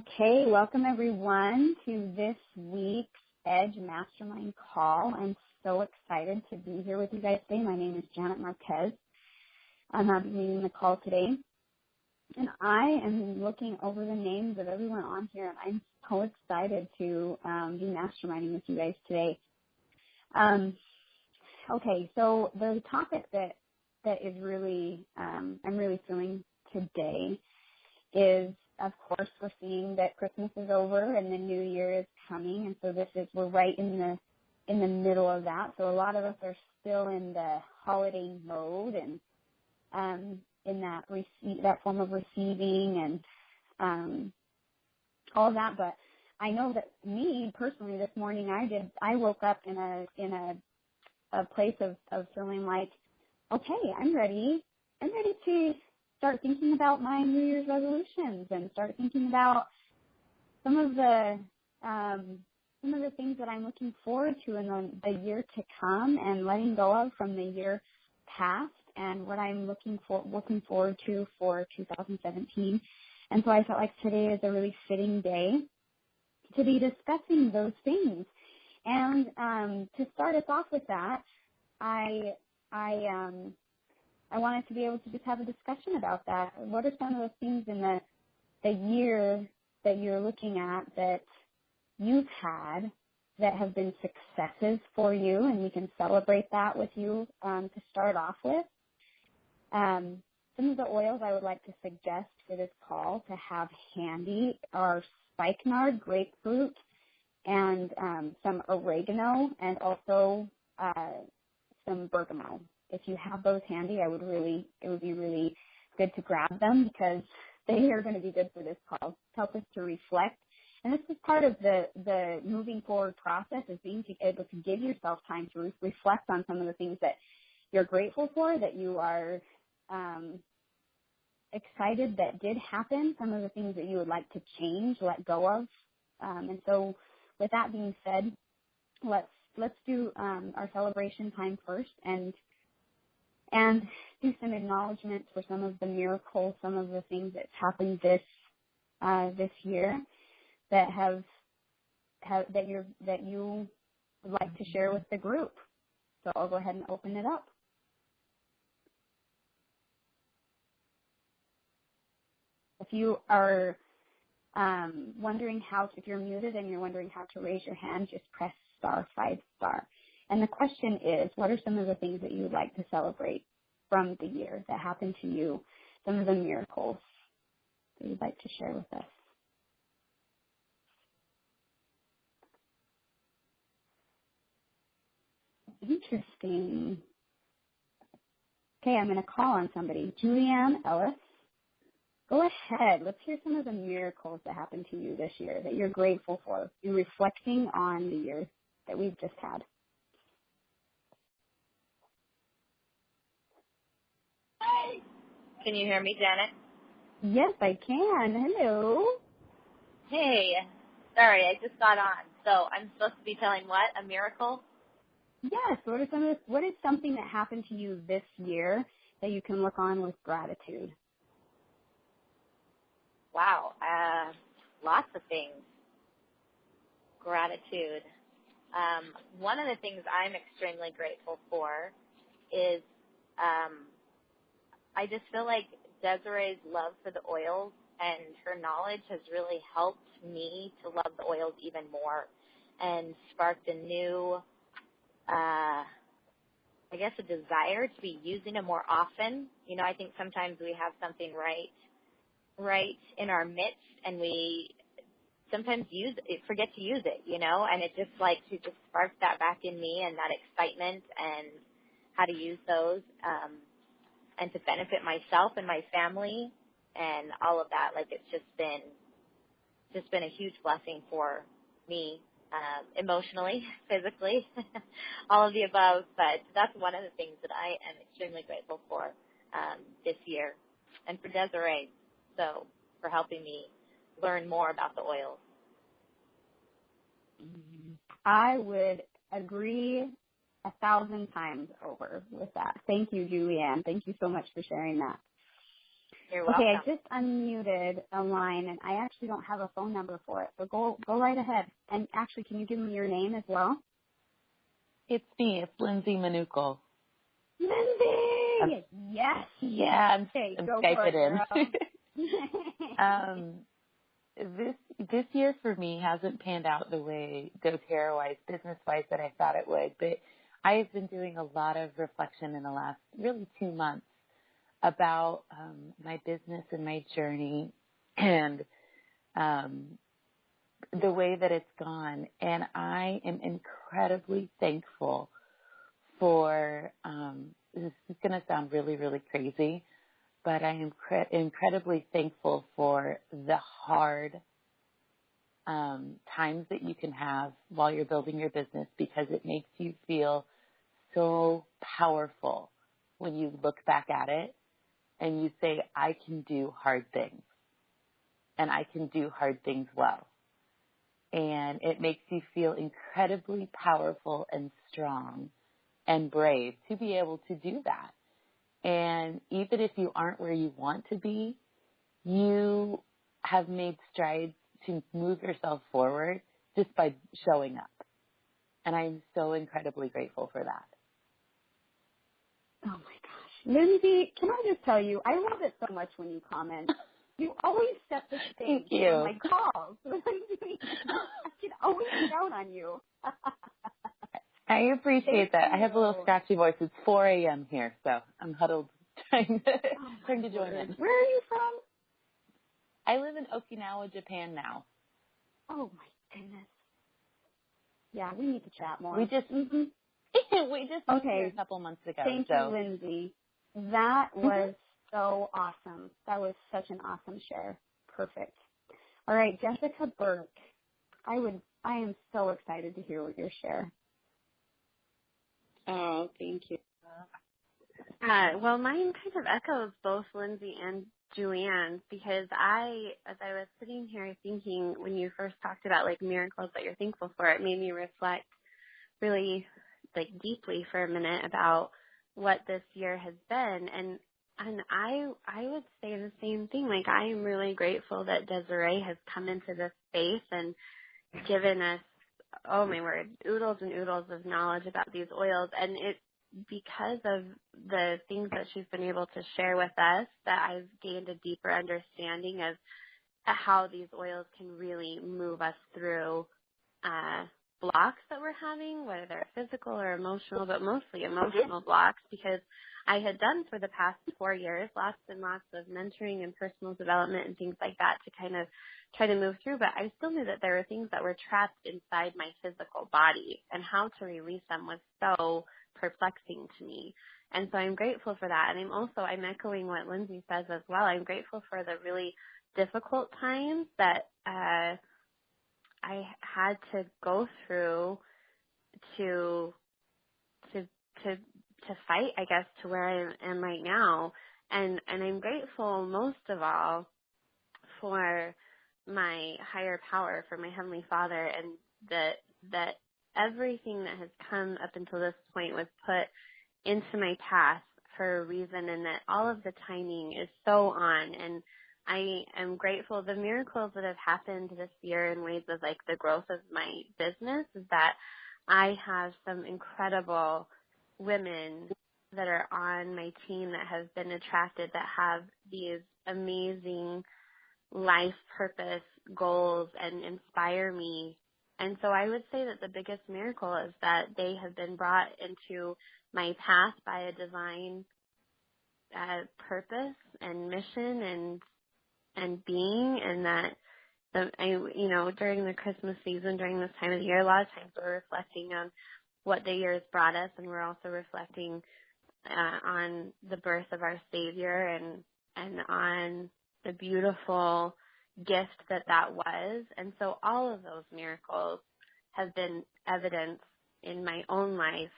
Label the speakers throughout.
Speaker 1: Okay, welcome everyone to this week's Edge Mastermind call. I'm so excited to be here with you guys today. My name is Janet Marquez. I'm leading the call today. And I am looking over the names of everyone on here, and I'm so excited to be masterminding with you guys today. Okay, so the topic that is really, I'm really feeling today is, of course, we're seeing that Christmas is over and the New Year is coming, and so we're right in the middle of that. So a lot of us are still in the holiday mode and in that form of receiving and all of that. But I know that me personally this morning I woke up in a place of feeling like, okay, I'm ready to start thinking about my New Year's resolutions and start thinking about some of the things that I'm looking forward to in the year to come and letting go of from the year past and what I'm looking forward to for 2017. And so I felt like today is a really fitting day to be discussing those things. And to start us off with that, I wanted to be able to just have a discussion about that. What are some of the things in the year that you're looking at that you've had that have been successes for you, and we can celebrate that with you to start off with. Some of the oils I would like to suggest for this call to have handy are spikenard, grapefruit, and some oregano, and also some bergamot. If you have those handy, it would be really good to grab them because they are going to be good for this call. Help us to reflect. And this is part of the moving forward process, is being able to give yourself time to reflect on some of the things that you're grateful for, that you are excited that did happen, some of the things that you would like to change, let go of. And so with that being said, let's do our celebration time first and do some acknowledgments for some of the miracles, some of the things that's happened this year that you would like to share with the group. So I'll go ahead and open it up. If you are if you're muted and you're wondering how to raise your hand, just press *5*. And the question is, what are some of the things that you would like to celebrate from the year that happened to you, some of the miracles that you'd like to share with us? Interesting. Okay, I'm going to call on somebody. Julianne Ellis, go ahead. Let's hear some of the miracles that happened to you this year that you're grateful for. You're reflecting on the year that we've just had.
Speaker 2: Can you hear me, Janet?
Speaker 1: Yes, I can. Hello.
Speaker 2: Hey, sorry, I just got on. So I'm supposed to be telling what? A miracle?
Speaker 1: Yes. What is something that happened to you this year that you can look on with gratitude?
Speaker 2: Wow, lots of things. Gratitude. One of the things I'm extremely grateful for is I just feel like Desiree's love for the oils and her knowledge has really helped me to love the oils even more and sparked a new, a desire to be using them more often. You know, I think sometimes we have something right in our midst and we sometimes forget to use it, you know, and it just sparked that back in me and that excitement and how to use those. And to benefit myself and my family and all of that. Like, it's just been a huge blessing for me, emotionally, physically, all of the above. But that's one of the things that I am extremely grateful for this year, and for Desiree, so for helping me learn more about the oils.
Speaker 1: I would agree 1,000 times over with that. Thank you, Julianne. Thank you so much for sharing that.
Speaker 2: You're
Speaker 1: Okay, I
Speaker 2: welcome.
Speaker 1: just unmuted a line, and I actually don't have a phone number for it. So go right ahead. And actually, can you give me your name as well?
Speaker 3: It's me. It's Lindsay Manukel.
Speaker 1: Lindsay! Yes.
Speaker 3: Yeah,
Speaker 1: Okay,
Speaker 3: I'm
Speaker 1: go for
Speaker 3: Skyping
Speaker 1: it,
Speaker 3: in. This year for me hasn't panned out the way doTERRA-wise, business-wise that I thought it would, but I've been doing a lot of reflection in the last really 2 months about my business and my journey and the way that it's gone. And I am incredibly thankful for, this is going to sound really, really crazy, but I am incredibly thankful for the hard times that you can have while you're building your business, because it makes you feel so powerful when you look back at it and you say, I can do hard things and I can do hard things well. And it makes you feel incredibly powerful and strong and brave to be able to do that. And even if you aren't where you want to be, you have made strides to move yourself forward just by showing up. And I'm so incredibly grateful for that.
Speaker 1: Oh my gosh. Lindsay, can I just tell you, I love it so much when you comment. You always set the stage
Speaker 3: Thank you.
Speaker 1: on my calls. I can always count on you.
Speaker 3: I appreciate that. I have a little scratchy voice. It's 4 a.m. here, so I'm huddled trying to join in.
Speaker 1: Where are you from?
Speaker 3: I live in Okinawa, Japan now.
Speaker 1: Oh my goodness. Yeah, we need to chat more.
Speaker 3: We just moved here a couple months ago.
Speaker 1: Thank you, Lindsay. That was so awesome. That was such an awesome share. Perfect. All right, Jessica Burke. I am so excited to hear what your share.
Speaker 4: Oh, thank you. Well, mine kind of echoes both Lindsay and Julianne's, because as I was sitting here thinking, when you first talked about like miracles that you're thankful for, it made me reflect really like deeply for a minute about what this year has been. And I would say the same thing. Like, I am really grateful that Desiree has come into this space and given us, oh my word, oodles and oodles of knowledge about these oils. And it's because of the things that she's been able to share with us that I've gained a deeper understanding of how these oils can really move us through blocks that we're having, whether they're physical or emotional, but mostly emotional blocks, because I had done for the past 4 years lots and lots of mentoring and personal development and things like that to kind of try to move through, but I still knew that there were things that were trapped inside my physical body, and how to release them was so perplexing to me. And so I'm grateful for that. And I'm echoing what Lindsay says as well. I'm grateful for the really difficult times that I had to go through to fight, I guess, to where I am right now. And I'm grateful most of all for my higher power, for my Heavenly Father, and that everything that has come up until this point was put into my path for a reason, and that all of the timing is so on. And I am grateful. The miracles that have happened this year in ways of like the growth of my business is that I have some incredible women that are on my team that have been attracted, that have these amazing life purpose goals and inspire me. And so I would say that the biggest miracle is that they have been brought into my path by a divine purpose and mission and being, and that during the Christmas season, during this time of the year, a lot of times we're reflecting on what the year has brought us, and we're also reflecting on the birth of our Savior and on the beautiful gift that was. And so all of those miracles have been evidence in my own life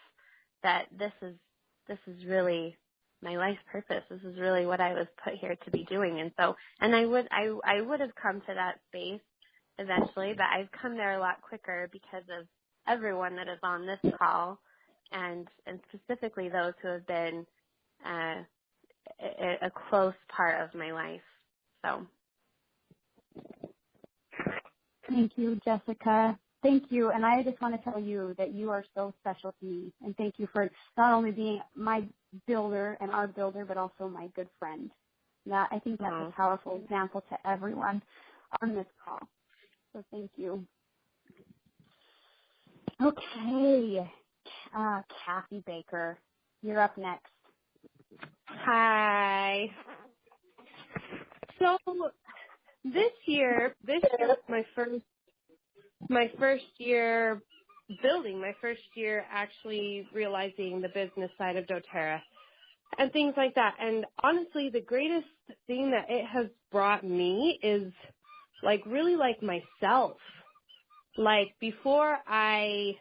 Speaker 4: that this is really my life purpose. This is really what I was put here to be doing. And so, and I would have come to that space eventually, but I've come there a lot quicker because of everyone that is on this call, and specifically those who have been a close part of my life. So.
Speaker 1: Thank you, Jessica. Thank you. And I just want to tell you that you are so special to me. And thank you for not only being my builder and our builder, but also my good friend. I think that's a powerful example to everyone on this call. So thank you. Okay. Kathy Baker, you're up next.
Speaker 5: Hi. So this year was my first year building, my first year actually realizing the business side of doTERRA and things like that. And honestly, the greatest thing that it has brought me is really myself. Like before I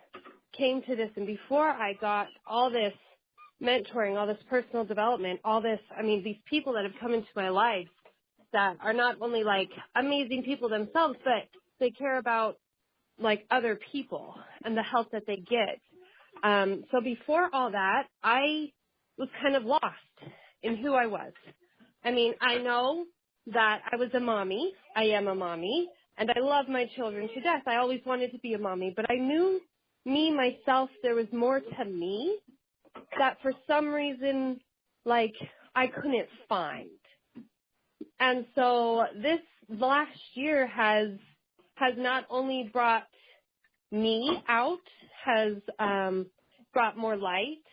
Speaker 5: came to this and before I got all this mentoring, all this personal development, these people that have come into my life that are not only amazing people themselves, but they care about other people and the help that they get. So before all that, I was kind of lost in who I was. I know that I was a mommy. I am a mommy, and I love my children to death. I always wanted to be a mommy, but I knew myself, there was more to me that for some reason, I couldn't find. And so this last year has not only brought me out, has brought more light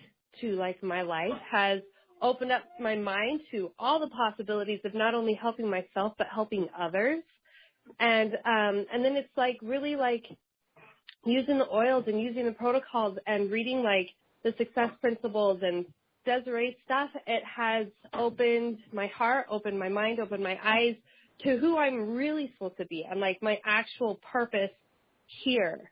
Speaker 5: to my life, has opened up my mind to all the possibilities of not only helping myself but helping others. And then it's really using the oils and using the protocols and reading the success principles and Desiree stuff. It has opened my heart, opened my mind, opened my eyes to who I'm really supposed to be and my actual purpose here.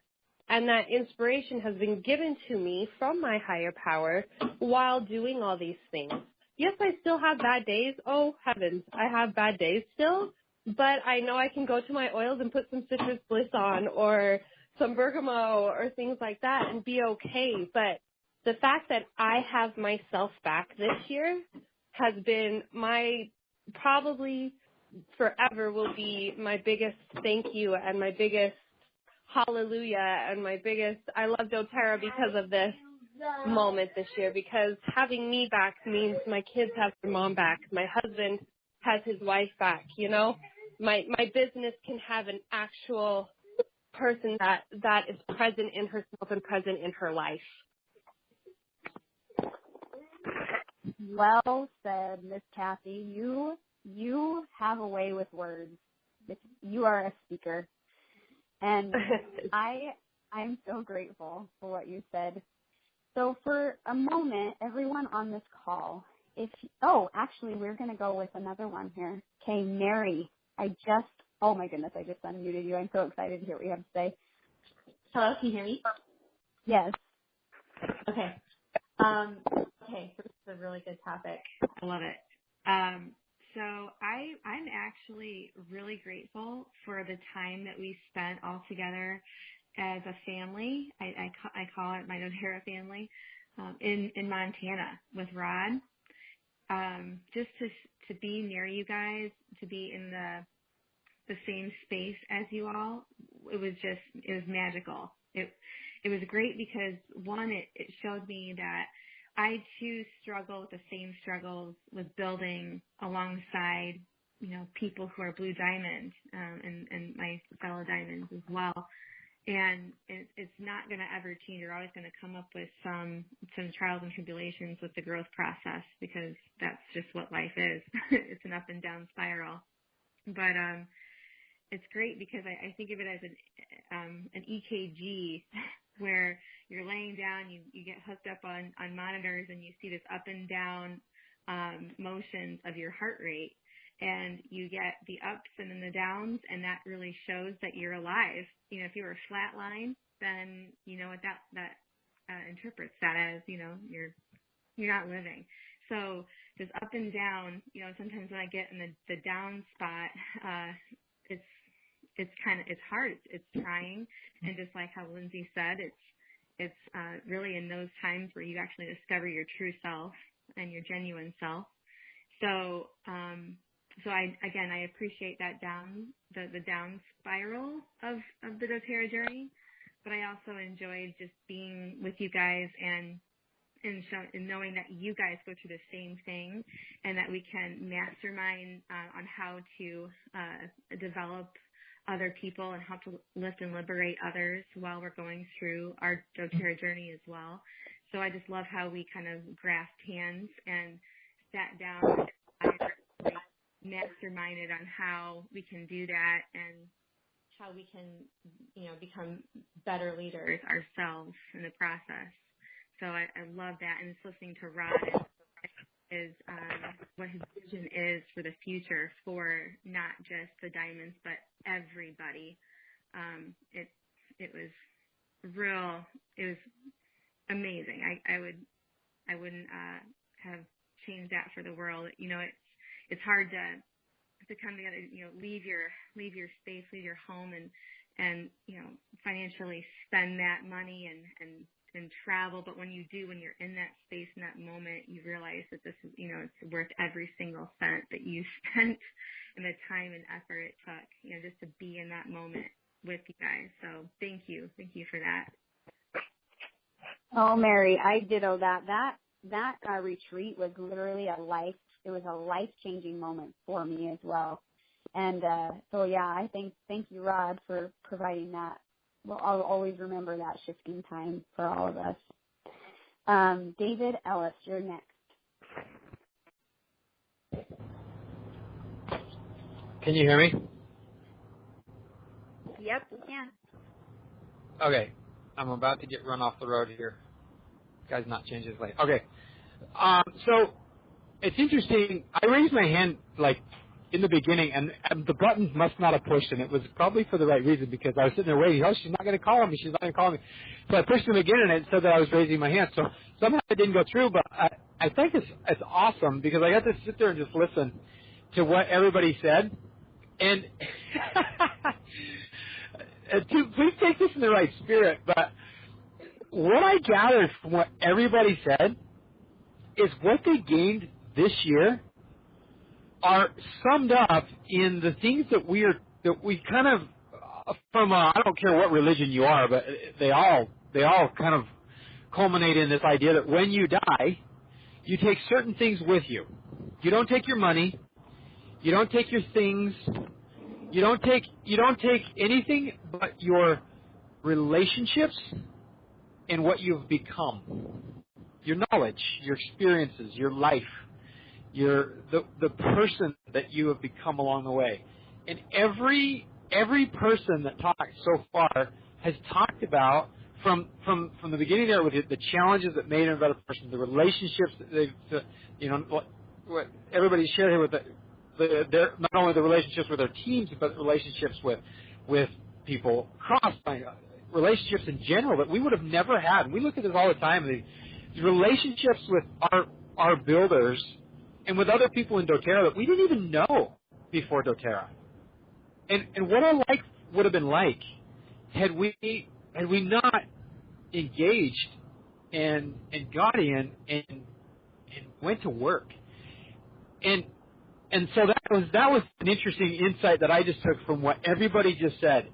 Speaker 5: And that inspiration has been given to me from my higher power while doing all these things. Yes, I still have bad days. Oh, heavens, I have bad days still. But I know I can go to my oils and put some citrus bliss on or some bergamot or things like that and be okay. But the fact that I have myself back this year has been probably forever will be my biggest thank you and my biggest hallelujah and my biggest I love doTERRA because of this moment this year, because having me back means my kids have their mom back, my husband has his wife back, my business can have an actual person that is present in herself and present in her life.
Speaker 1: Well said, Miss Kathy. You have a way with words. You are a speaker. And I'm so grateful for what you said. So for a moment, everyone on this call, actually, we're going to go with another one here. Okay, Mary, oh my goodness, I just unmuted you. I'm so excited to hear what you have to say.
Speaker 6: Hello, can you hear me?
Speaker 1: Yes.
Speaker 6: Okay. Okay, so this is a really good topic. I love it. So I'm actually really grateful for the time that we spent all together as a family. I call it my doTERRA family in Montana with Rod. Just to be near you guys, to be in the same space as you all, it was magical. It was great because one, it showed me that I too struggle with the same struggles with building alongside, people who are blue diamond, and my fellow diamonds as well. And it's not going to ever change. You're always going to come up with some trials and tribulations with the growth process, because that's just what life is. It's an up and down spiral. But it's great because I think of it as an EKG where you're laying down, you get hooked up on monitors, and you see this up and down motions of your heart rate. And you get the ups and then the downs, and that really shows that you're alive. If you were a flat line, then what that interprets that as, you're not living. So this up and down, sometimes when I get in the down spot, it's hard, it's trying, and just like how Lindsay said, it's really in those times where you actually discover your true self and your genuine self. So, so I appreciate that the down spiral of the doTERRA journey, but I also enjoyed just being with you guys and knowing that you guys go through the same thing, and that we can mastermind on how to develop other people and how to lift and liberate others while we're going through our doTERRA journey as well. So I just love how we kind of grasped hands and sat down and masterminded on how we can do that and how we can, become better leaders ourselves in the process. So I love that, and just listening to Rod is what his vision is for the future for not just the diamonds but everybody. It was amazing. I wouldn't have changed that for the world. It's hard to come together, leave your space, leave your home and financially spend that money and travel. But when you're in that space, in that moment, you realize that this is, it's worth every single cent that you spent and the time and effort it took, just to be in that moment with you guys. So thank you for that.
Speaker 1: Oh, Mary, I ditto that. That retreat was literally a life-changing moment for me as well. And so yeah, I thank you, Rod, for providing that. Well, I'll always remember that shifting time for all of us. David Ellis, you're next.
Speaker 7: Can you hear me?
Speaker 1: Yep, we can.
Speaker 7: Okay. I'm about to get run off the road here. Guy's not changed his lane. Okay. So it's interesting. I raised my hand in the beginning, and the buttons must not have pushed, and it was probably for the right reason because I was sitting there waiting. Oh, she's not going to call me. She's not going to call me. So I pushed them again, and it said that I was raising my hand. So somehow it didn't go through, but I think it's awesome because I got to sit there and just listen to what everybody said. And please take this in the right spirit, but what I gathered from what everybody said is what they gained this year are summed up in the things that we kind of from I don't care what religion you are, but they all kind of culminate in this idea that when you die, you take certain things with you. You don't take your money, you don't take your things, you don't take anything but your relationships and what you've become, your knowledge, your experiences, your life. The person that you have become along the way. And every person that talked so far has talked about from the beginning there with the challenges that made them a better person, the relationships that they've what everybody shared here with their not only the relationships with their teams but relationships with people across relationships in general that we would have never had. And we look at this all the time. These relationships with our builders and with other people in doTERRA that we didn't even know before doTERRA. And what our life would have been like had we not engaged and got in and went to work. And so that was an interesting insight that I just took from what everybody just said,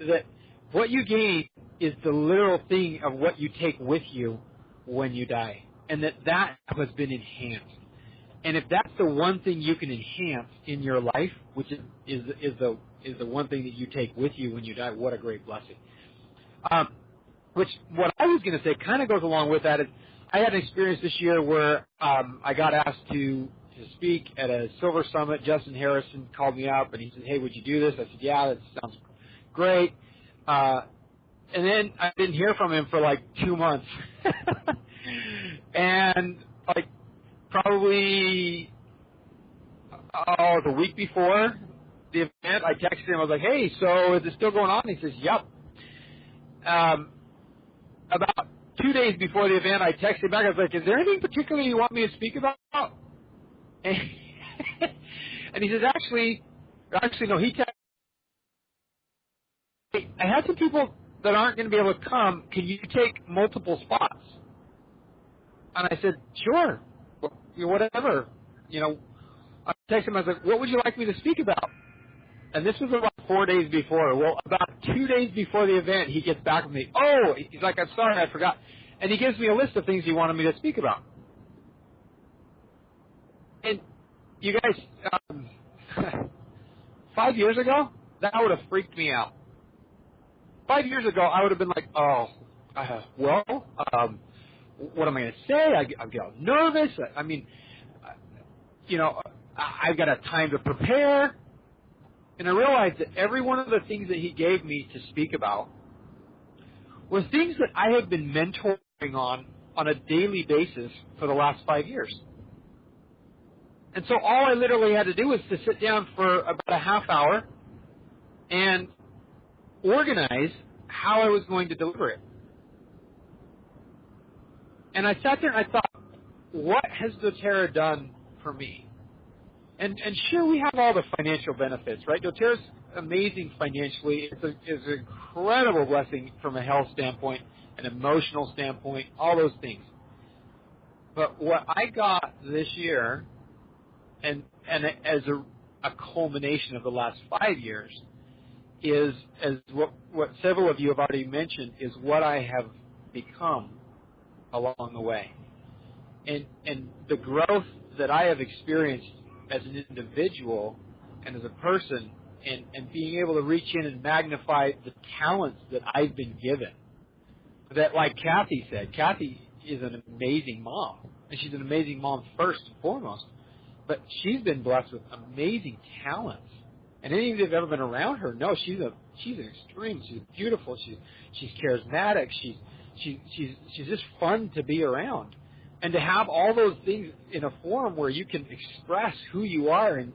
Speaker 7: that what you gain is the literal thing of what you take with you when you die, and that has been enhanced. And if that's the one thing you can enhance in your life, which is the one thing that you take with you when you die, what a great blessing. Which what I was going to say kind of goes along with that is I had an experience this year where I got asked to speak at a Silver Summit. Justin Harrison called me up and he said, "Hey, would you do this?" I said, "Yeah, that sounds great." And then I didn't hear from him for like 2 months. And probably the week before the event, I texted him. I was like, "Hey, so is it still going on?" And he says, "Yep." About 2 days before the event, I texted him back. I was like, "Is there anything particular you want me to speak about?" And he says, actually no, he texted, "Hey, I had some people that aren't going to be able to come. Can you take multiple spots?" And I said, "Sure, whatever. I texted him. I was like, what would you like me to speak about? And this was about 4 days before. Well, about 2 days before the event, he gets back with me. Oh, he's like, I'm sorry, I forgot. And he gives me a list of things he wanted me to speak about. And you guys, 5 years ago, that would have freaked me out. 5 years ago, I would have been like, what am I going to say? I get all nervous. I mean, I've got a time to prepare. And I realized that every one of the things that he gave me to speak about were things that I have been mentoring on a daily basis for the last 5 years. And so all I literally had to do was to sit down for about a half hour and organize how I was going to deliver it. And I sat there and I thought, what has doTERRA done for me? And sure, we have all the financial benefits, right? doTERRA's amazing financially. It's an incredible blessing from a health standpoint, an emotional standpoint, all those things. But what I got this year, and as a culmination of the last 5 years, is as what several of you have already mentioned, is what I have become along the way. And the growth that I have experienced as an individual and as a person, and being able to reach in and magnify the talents that I've been given. That, like Kathy said, Kathy is an amazing mom. And she's an amazing mom first and foremost. But she's been blessed with amazing talents. And any of you that have ever been around her know she's an extreme. She's beautiful. She's charismatic. She's just fun to be around. And to have all those things in a forum where you can express who you are and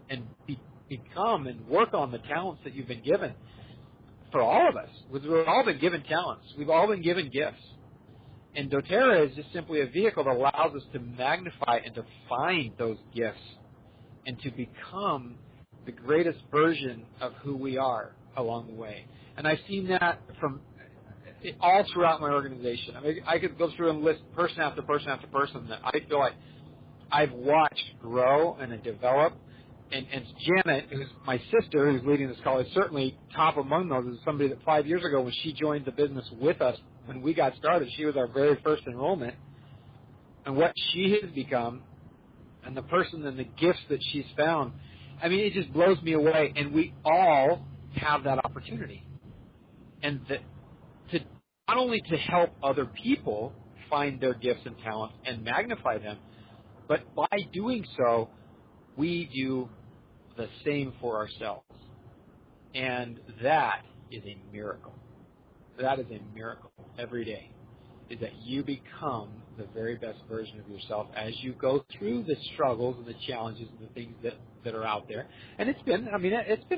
Speaker 7: become and work on the talents that you've been given. For all of us, we've all been given talents. We've all been given gifts. And doTERRA is just simply a vehicle that allows us to magnify and to find those gifts and to become the greatest version of who we are along the way. And I've seen that from all throughout my organization. I mean, I could go through and list person after person after person that I feel like I've watched grow and develop. And Janet, who's my sister, who's leading this call, is certainly top among those. Is somebody that 5 years ago, when she joined the business with us, when we got started, she was our very first enrollment. And what she has become, and the person and the gifts that she's found, I mean, it just blows me away. And we all have that opportunity. And not only to help other people find their gifts and talents and magnify them, but by doing so, we do the same for ourselves. And that is a miracle. That is a miracle every day, is that you become the very best version of yourself as you go through the struggles and the challenges and the things that are out there. And it's been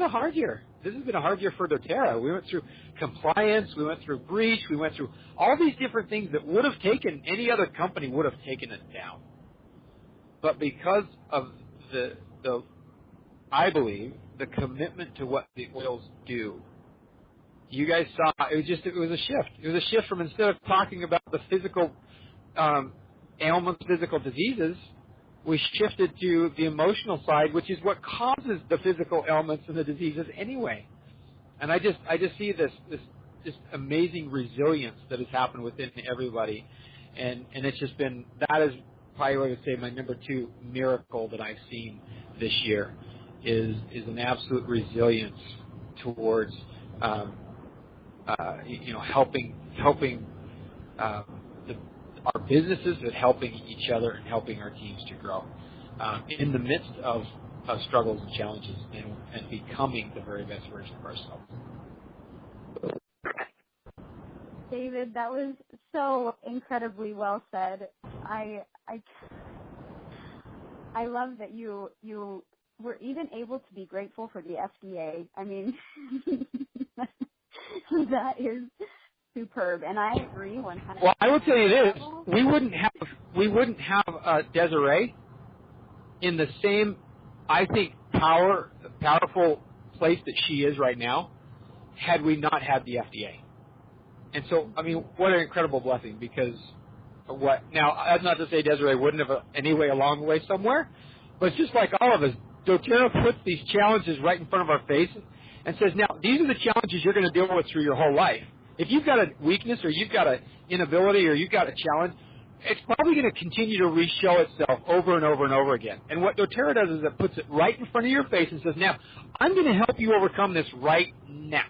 Speaker 7: a hard year. This has been a hard year for doTERRA. We went through compliance, we went through breach, we went through all these different things that would have taken, any other company would have taken it down. But because of I believe, the commitment to what the oils do, you guys saw, it was a shift. It was a shift from, instead of talking about the physical ailments, physical diseases, we shifted to the emotional side, which is what causes the physical ailments and the diseases anyway. And I just see this amazing resilience that has happened within everybody, and it's just been, that is probably what I would say my number 2 miracle that I've seen this year is an absolute resilience towards helping our businesses, but helping each other and helping our teams to grow in the midst of struggles and challenges, and becoming the very best version of ourselves.
Speaker 1: David, that was so incredibly well said. I love that you were even able to be grateful for the FDA. I mean, that is superb, and I agree 100%.
Speaker 7: Well, I will tell you this: we wouldn't have Desiree in the same, I think, powerful place that she is right now, had we not had the FDA. And so, I mean, what an incredible blessing, because now, that's not to say Desiree wouldn't have anyway along the way somewhere, but it's just like all of us, doTERRA puts these challenges right in front of our face and says, now, these are the challenges you're going to deal with through your whole life. If you've got a weakness or you've got an inability or you've got a challenge, it's probably going to continue to re-show itself over and over and over again. And what doTERRA does is it puts it right in front of your face and says, now, I'm going to help you overcome this right now.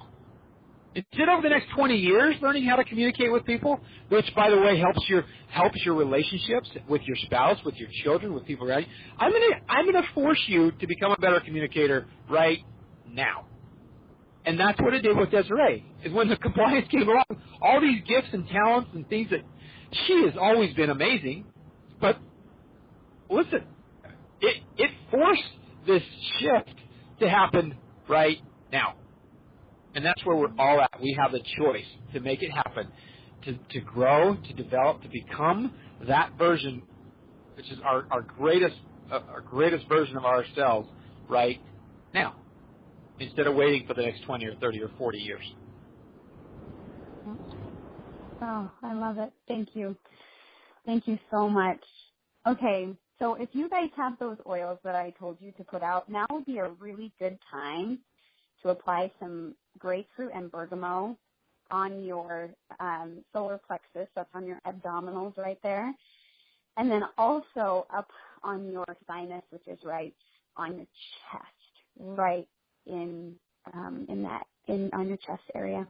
Speaker 7: Instead over the next 20 years learning how to communicate with people, which, by the way, helps your relationships with your spouse, with your children, with people around you. I'm gonna force you to become a better communicator right now. And that's what it did with Desiree. Is when the compliance came along, all these gifts and talents and things that she has always been amazing, but listen, it forced this shift to happen right now. And that's where we're all at. We have the choice to make it happen, to grow, to develop, to become that version, which is our greatest version of ourselves right now, instead of waiting for the next 20 or 30 or 40 years.
Speaker 1: Oh, I love it. Thank you. Thank you so much. Okay, so if you guys have those oils that I told you to put out, now would be a really good time to apply some grapefruit and bergamot on your solar plexus, that's on your abdominals right there, and then also up on your sinus, which is right on your chest, right on your chest area.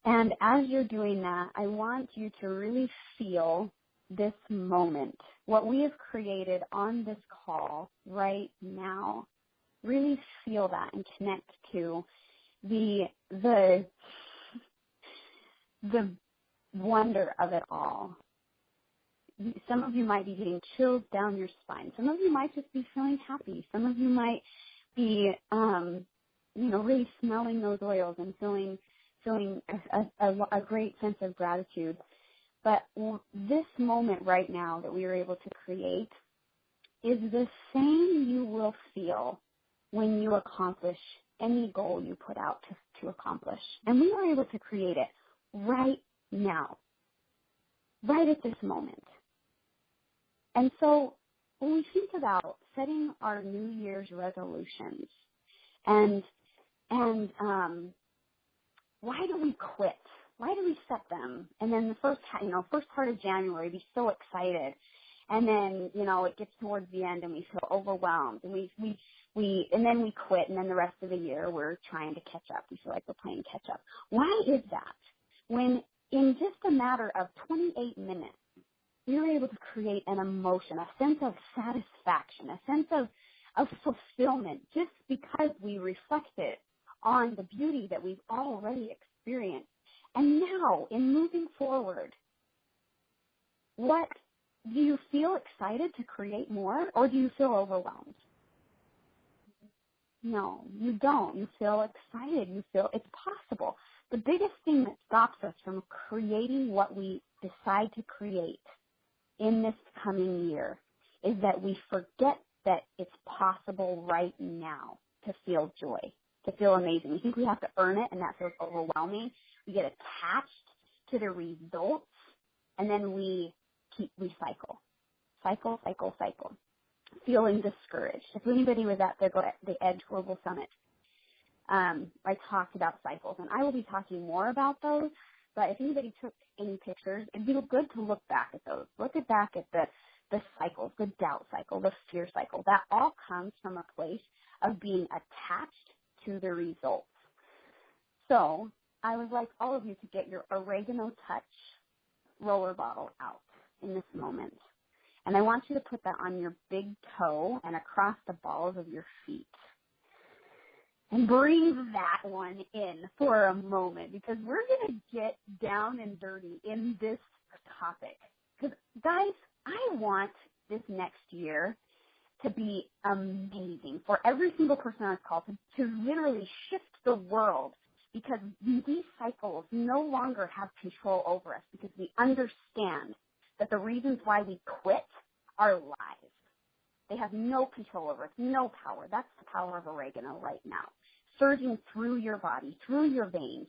Speaker 1: And as you're doing that, I want you to really feel this moment, what we have created on this call right now. Really feel that and connect to the wonder of it all. Some of you might be getting chills down your spine. Some of you might just be feeling happy. Some of you might be, really smelling those oils and feeling a great sense of gratitude. But this moment right now that we are able to create is the same you will feel when you accomplish any goal you put out to accomplish. And we were able to create it right now, right at this moment. And so when we think about setting our New Year's resolutions and why do we quit? Why do we set them? And then the first part of January, be so excited. And then, it gets towards the end and we feel overwhelmed and and then we quit, and then the rest of the year we're trying to catch up. We feel like we're playing catch up. Why is that? When in just a matter of 28 minutes, we were able to create an emotion, a sense of satisfaction, a sense of fulfillment, just because we reflected on the beauty that we've already experienced. And now, in moving forward, do you feel excited to create more, or do you feel overwhelmed? No, you don't. You feel excited. You feel it's possible. The biggest thing that stops us from creating what we decide to create in this coming year is that we forget that it's possible right now to feel joy, to feel amazing. We think we have to earn it, and that feels overwhelming. We get attached to the results, and then we cycle, feeling discouraged. If anybody was at the Edge Global Summit, I talked about cycles, and I will be talking more about those. But if anybody took any pictures, it'd be good to look back at those. Look back at the cycles, the doubt cycle, the fear cycle. That all comes from a place of being attached to the results. So I would like all of you to get your Oregano Touch roller bottle out in this moment. And I want you to put that on your big toe and across the balls of your feet. And breathe that one in for a moment, because we're going to get down and dirty in this topic. Because, guys, I want this next year to be amazing for every single person on this call, to literally shift the world, because these cycles no longer have control over us, because we understand that the reasons why we quit are lies. They have no control over us, no power. That's the power of oregano right now. Surging through your body, through your veins,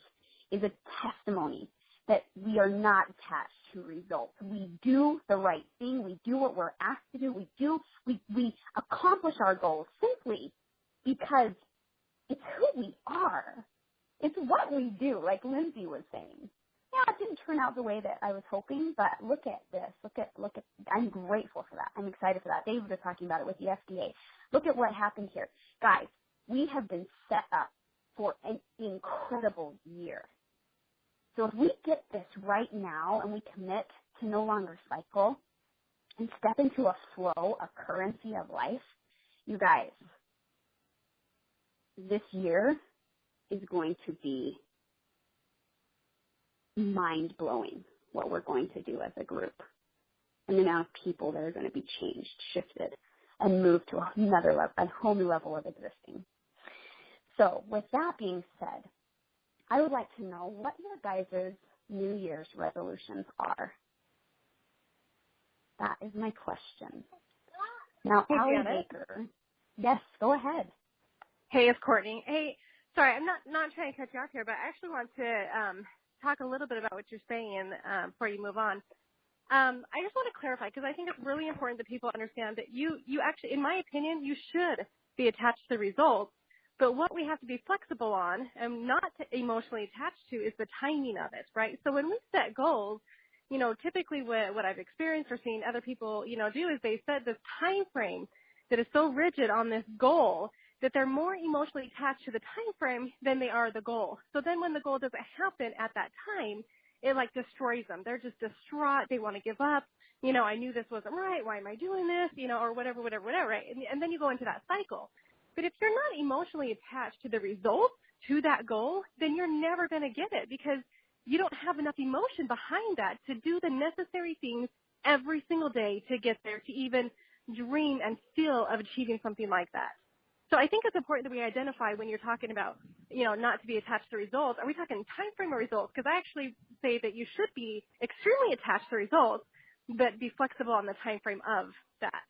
Speaker 1: is a testimony that we are not attached to results. We do the right thing. We do what we're asked to do. We accomplish our goals simply because it's who we are. It's what we do, like Lindsay was saying. Yeah, it didn't turn out the way that I was hoping, but look at this. Look at, I'm grateful for that. I'm excited for that. David was talking about it with the FDA. Look at what happened here. Guys, we have been set up for an incredible year. So if we get this right now and we commit to no longer cycle and step into a flow, a currency of life, you guys, this year is going to be mind-blowing what we're going to do as a group. And the amount of people that are going to be changed, shifted, and moved to another level, a whole new level of existing. So with that being said, I would like to know what your guys' New Year's resolutions are. That is my question. Now, Allie Baker. Yes, go ahead.
Speaker 5: Hey, it's Courtney. Hey, sorry, I'm not trying to cut you off here, but I actually want to talk a little bit about what you're saying before you move on. I just want to clarify, because I think it's really important that people understand that you actually, in my opinion, you should be attached to the results. But what we have to be flexible on and not emotionally attached to is the timing of it, right? So when we set goals, typically what I've experienced or seen other people, do is they set this time frame that is so rigid on this goal that they're more emotionally attached to the time frame than they are the goal. So then when the goal doesn't happen at that time, it like destroys them. They're just distraught. They want to give up. I knew this wasn't right. Why am I doing this? Or whatever, right? And then you go into that cycle. But if you're not emotionally attached to the results, to that goal, then you're never going to get it because you don't have enough emotion behind that to do the necessary things every single day to get there, to even dream and feel of achieving something like that. So I think it's important that we identify when you're talking about, not to be attached to results. Are we talking time frame or results? Because I actually say that you should be extremely attached to results, but be flexible on the time frame of that.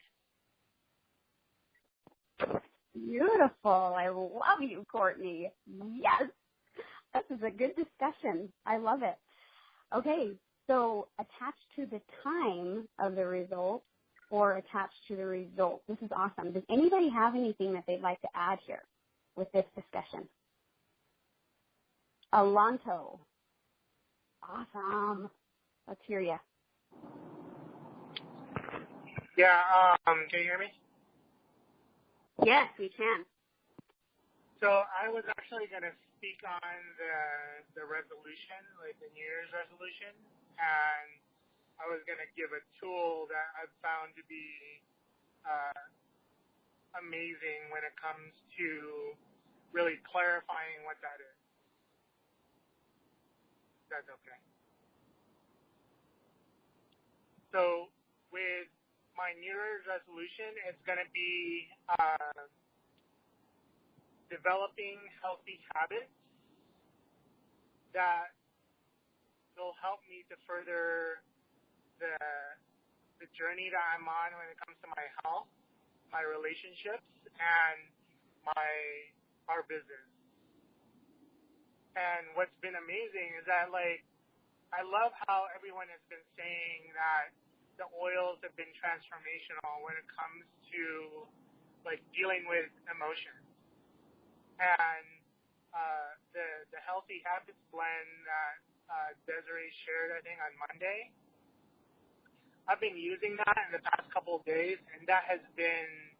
Speaker 1: Beautiful. I love you, Courtney. Yes. This is a good discussion. I love it. Okay, so attached to the time of the result or attached to the result. This is awesome. Does anybody have anything that they'd like to add here with this discussion? Alonto. Awesome. Let's hear you.
Speaker 8: Yeah, can you hear me?
Speaker 1: Yes, we can.
Speaker 8: So I was actually going to speak on the resolution, like the New Year's resolution, and I was going to give a tool that I've found to be amazing when it comes to really clarifying what that is. That's okay. So with my New Year's resolution, it's going to be developing healthy habits that will help me to further the journey that I'm on when it comes to my health, my relationships, and our business. And what's been amazing is that, I love how everyone has been saying that the oils have been transformational when it comes to, dealing with emotions. And the Healthy Habits blend that Desiree shared, I think, on Monday, I've been using that in the past couple of days, and that has been,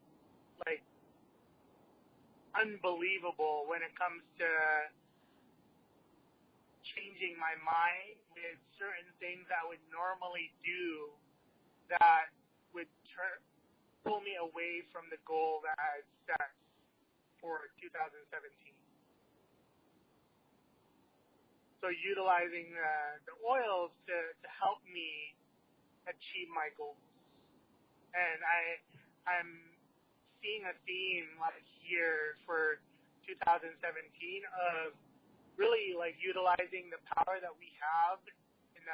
Speaker 8: unbelievable when it comes to changing my mind with certain things I would normally do that would pull me away from the goal that I had set for 2017. So utilizing the oils to help me achieve my goals. And I'm seeing a theme here for 2017 of really utilizing the power that we have in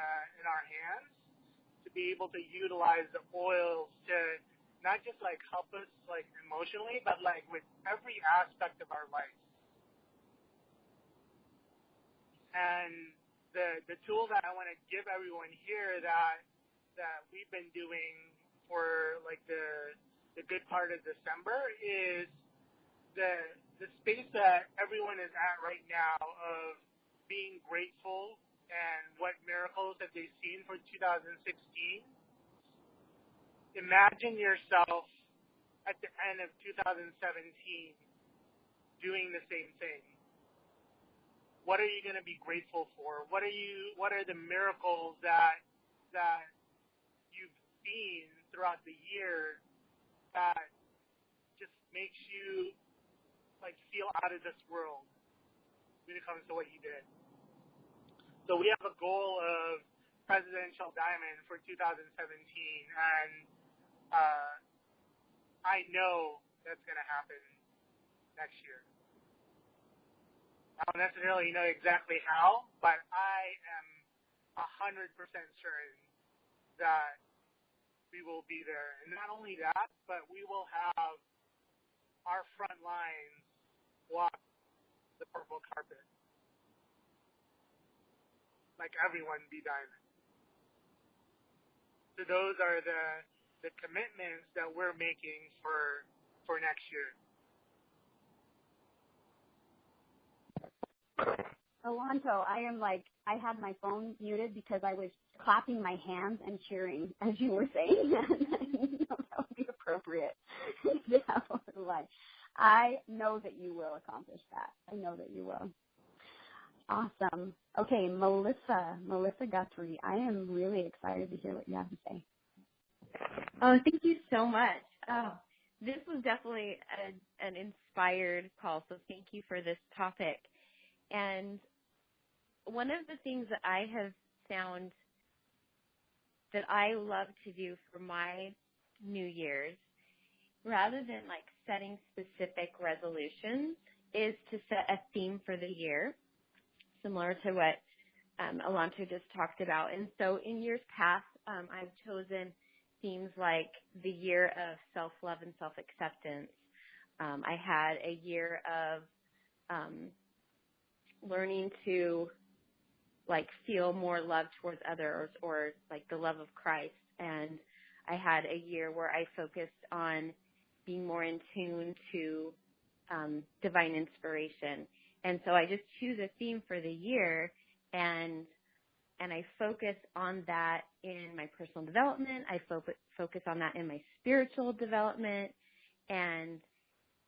Speaker 8: our hands to be able to utilize the oils to not just help us emotionally, but with every aspect of our life. And the tool that I want to give everyone here that we've been doing for like the good part of December is the space that everyone is at right now of being grateful and what miracles that they've seen for 2016. Imagine yourself at the end of 2017 doing the same thing. What are you going to be grateful for? What are the miracles that you've seen throughout the year that just makes you like feel out of this world when it comes to what you did? So we have a goal of Presidential Diamond for 2017, and I know that's going to happen next year. I don't necessarily know exactly how, but I am 100% certain that we will be there. And not only that, but we will have our front lines walk the purple carpet. Like everyone be diamond. So those are the commitments that we're making for next year.
Speaker 1: Alonto, I had my phone muted because I was clapping my hands and cheering as you were saying that. That would be appropriate. I know that you will accomplish that. I know that you will. Awesome. Okay, Melissa Guthrie, I am really excited to hear what you have to say.
Speaker 4: Oh, thank you so much. Oh, this was definitely an inspired call, so thank you for this topic. And one of the things that I have found that I love to do for my New Year's, rather than like setting specific resolutions, is to set a theme for the year, similar to what Alonto just talked about. And so in years past, I've chosen themes like the year of self-love and self-acceptance. I had a year of learning to like feel more love towards others, or like the love of Christ. And I had a year where I focused on being more in tune to divine inspiration. And so I just choose a theme for the year, and I focus on that in my personal development. I focus on that in my spiritual development, and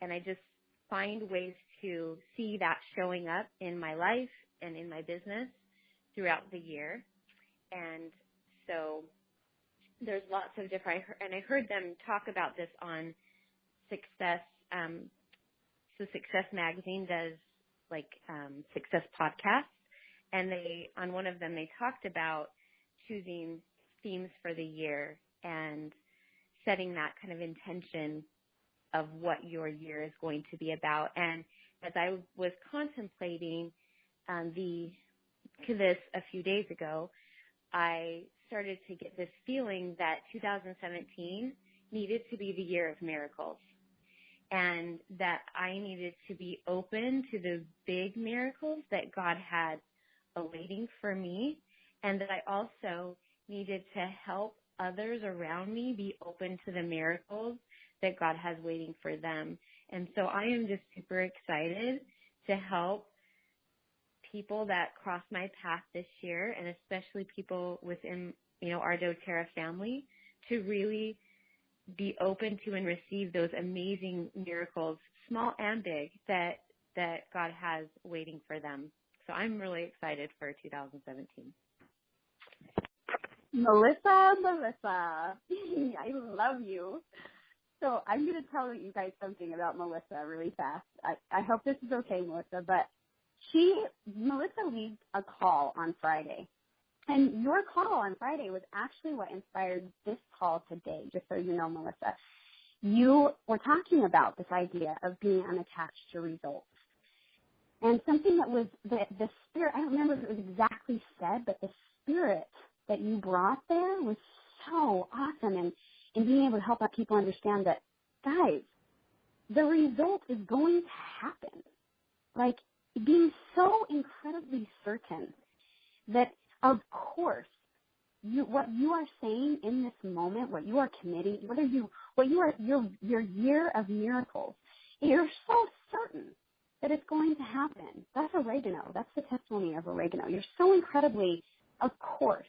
Speaker 4: I just find ways to see that showing up in my life and in my business throughout the year. And so there's lots of different, and I heard them talk about this on Success. So Success Magazine does like success podcasts, and on one of them they talked about choosing themes for the year and setting that kind of intention of what your year is going to be about. And as I was contemplating this a few days ago, I started to get this feeling that 2017 needed to be the year of miracles, and that I needed to be open to the big miracles that God had awaiting for me, and that I also needed to help others around me be open to the miracles that God has waiting for them. And so I am just super excited to help people that cross my path this year, and especially people within, our doTERRA family, to really be open to and receive those amazing miracles, small and big, that God has waiting for them. So I'm really excited for 2017.
Speaker 1: Melissa, I love you. So I'm going to tell you guys something about Melissa really fast. I hope this is okay, Melissa, but Melissa leads a call on Friday. And your call on Friday was actually what inspired this call today, just so you know, Melissa. You were talking about this idea of being unattached to results. And something that was the spirit, I don't remember if it was exactly said, but the spirit that you brought there was so awesome, and being able to help people understand that, guys, the result is going to happen. Like, being so incredibly certain that of course what you are saying in this moment, what you are committing, your year of miracles, you're so certain that it's going to happen. That's oregano. That's the testimony of oregano. You're so incredibly, of course,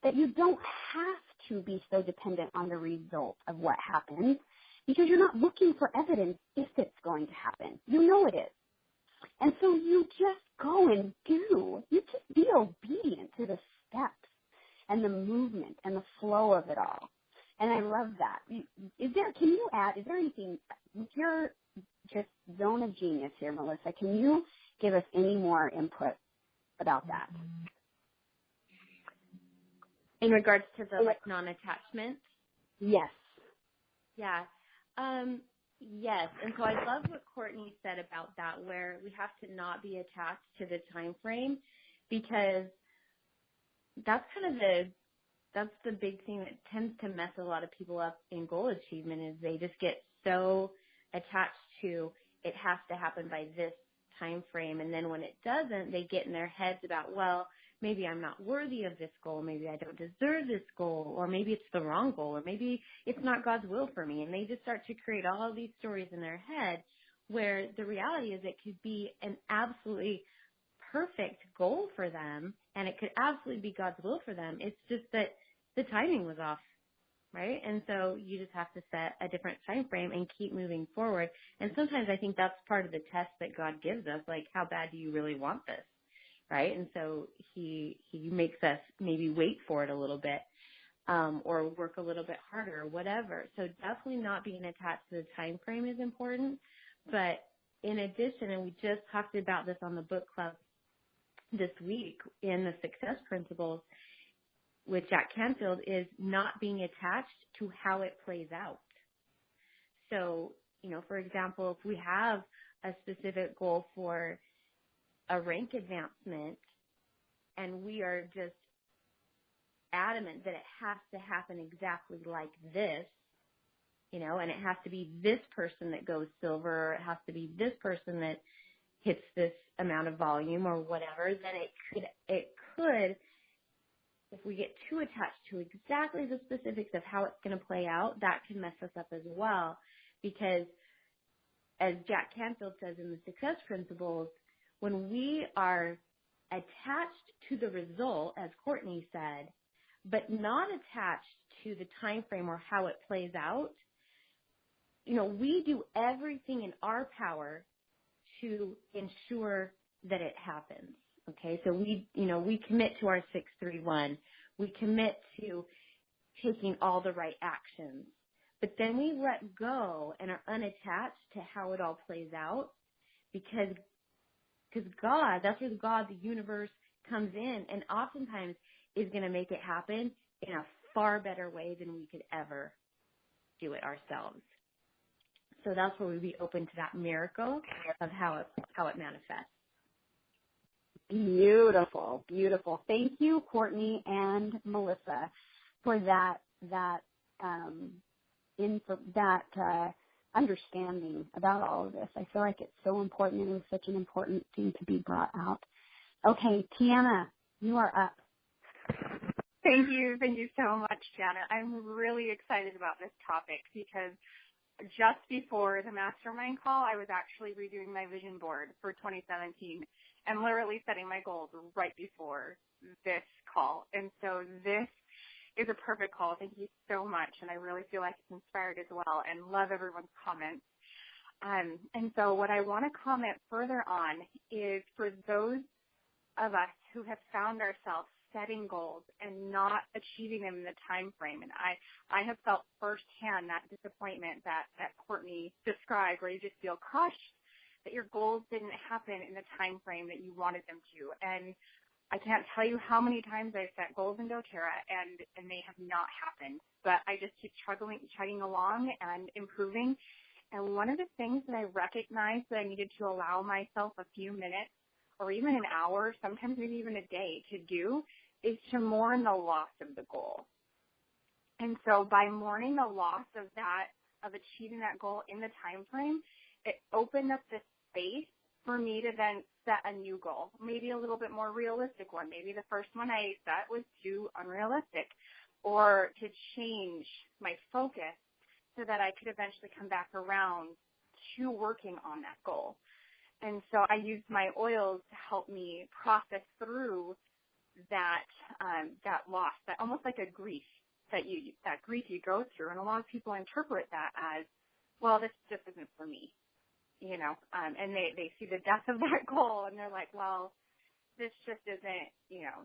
Speaker 1: that you don't have to be so dependent on the result of what happens, because you're not looking for evidence if it's going to happen. You know it is. And so you just go and do. You just be obedient to the steps and the movement and the flow of it all. And I love that. Can you add, is there anything, with your just zone of genius here, Melissa, can you give us any more input about that?
Speaker 4: In regards to the non-attachment?
Speaker 1: Yes.
Speaker 4: Yeah. Yes. And so I love what Courtney said about that, where we have to not be attached to the time frame, because that's kind of that's the big thing that tends to mess a lot of people up in goal achievement, is they just get so attached to it has to happen by this time frame. And then when it doesn't, they get in their heads about, well, maybe I'm not worthy of this goal. Maybe I don't deserve this goal, or maybe it's the wrong goal, or maybe it's not God's will for me. And they just start to create all of these stories in their head, where the reality is it could be an absolutely perfect goal for them, and it could absolutely be God's will for them. It's just that the timing was off, right? And so you just have to set a different time frame and keep moving forward. And sometimes I think that's part of the test that God gives us, like, how bad do you really want this, right? And so he makes us maybe wait for it a little bit, or work a little bit harder, or whatever. So definitely not being attached to the time frame is important. But in addition, and we just talked about this on the book club this week in the Success Principles with Jack Canfield, is not being attached to how it plays out. So, for example, if we have a specific goal for a rank advancement and we are just adamant that it has to happen exactly like this, and it has to be this person that goes silver, or it has to be this person that hits this amount of volume or whatever, then it could, if we get too attached to exactly the specifics of how it's going to play out, that can mess us up as well. Because as Jack Canfield says in the Success Principles, when we are attached to the result, as Courtney said, but not attached to the time frame or how it plays out, we do everything in our power to ensure that it happens. Okay, so we commit to our 631. We commit to taking all the right actions. But then we let go and are unattached to how it all plays out, because God, that's where God, the universe, comes in and oftentimes is going to make it happen in a far better way than we could ever do it ourselves. So that's where we'd be open to that miracle of how it manifests.
Speaker 1: Beautiful, beautiful. Thank you, Courtney and Melissa, for that understanding about all of this. I feel like it's so important, and it was such an important thing to be brought out. Okay, Tiana, you are up.
Speaker 9: Thank you so much, Janet. I'm really excited about this topic because just before the Mastermind call, I was actually redoing my vision board for 2017 and literally setting my goals right before this call. And so this is a perfect call. Thank you so much. And I really feel like it's inspired as well, and love everyone's comments. And so what I want to comment further on is for those of us who have found ourselves setting goals and not achieving them in the time frame. And I have felt firsthand that disappointment that Courtney described, where you just feel crushed that your goals didn't happen in the time frame that you wanted them to. And I can't tell you how many times I've set goals in doTERRA and they have not happened, but I just keep chugging along and improving. And one of the things that I recognized that I needed to allow myself a few minutes or even an hour, sometimes maybe even a day to do, is to mourn the loss of the goal. And so by mourning the loss of achieving that goal in the time frame, it opened up the space for me to then set a new goal, maybe a little bit more realistic one. Maybe the first one I set was too unrealistic, or to change my focus so that I could eventually come back around to working on that goal. And so I used my oils to help me process through that loss, that almost like a grief that grief you go through. And a lot of people interpret that as, well, this just isn't for me, and they see the death of that goal and they're like, well, this just isn't,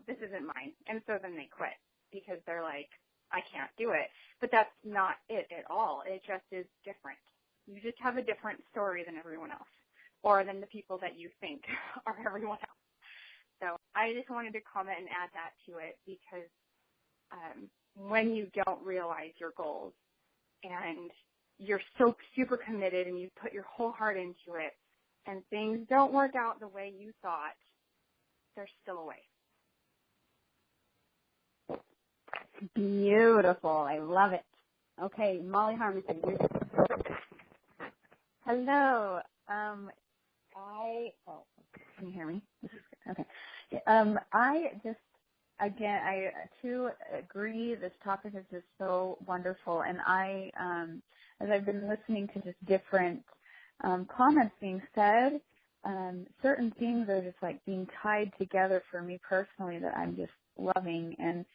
Speaker 9: this isn't mine. And so then they quit because they're like, I can't do it. But that's not it at all. It just is different. You just have a different story than everyone else, or than the people that you think are everyone else. So I just wanted to comment and add that to it, because when you don't realize your goals and you're so super committed and you put your whole heart into it and things don't work out the way you thought, there's still a way.
Speaker 1: Beautiful. I love it. Okay, Molly Harmison. Hello. Can you hear me? Okay. I too agree. This topic is just so wonderful, and as I've been listening to just different comments being said, certain things are just like being tied together for me personally that I'm just loving and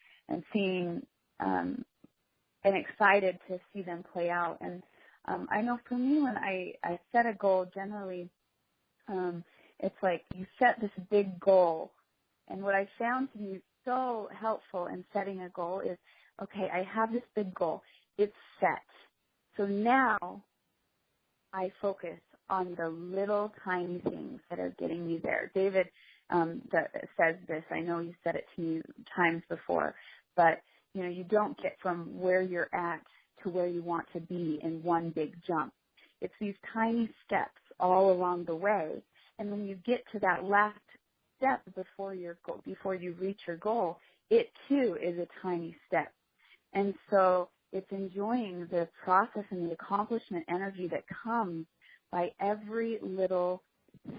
Speaker 1: seeing and excited to see them play out. And I know for me, when I set a goal, generally it's like you set this big goal, and what I found to be so helpful in setting a goal is, okay, I have this big goal. It's set. So now I focus on the little tiny things that are getting me there. David that says this. I know you said it to me times before, but you don't get from where you're at to where you want to be in one big jump. It's these tiny steps all along the way, and when you get to that last step before you reach your goal, it too is a tiny step. And so it's enjoying the process and the accomplishment energy that comes by every little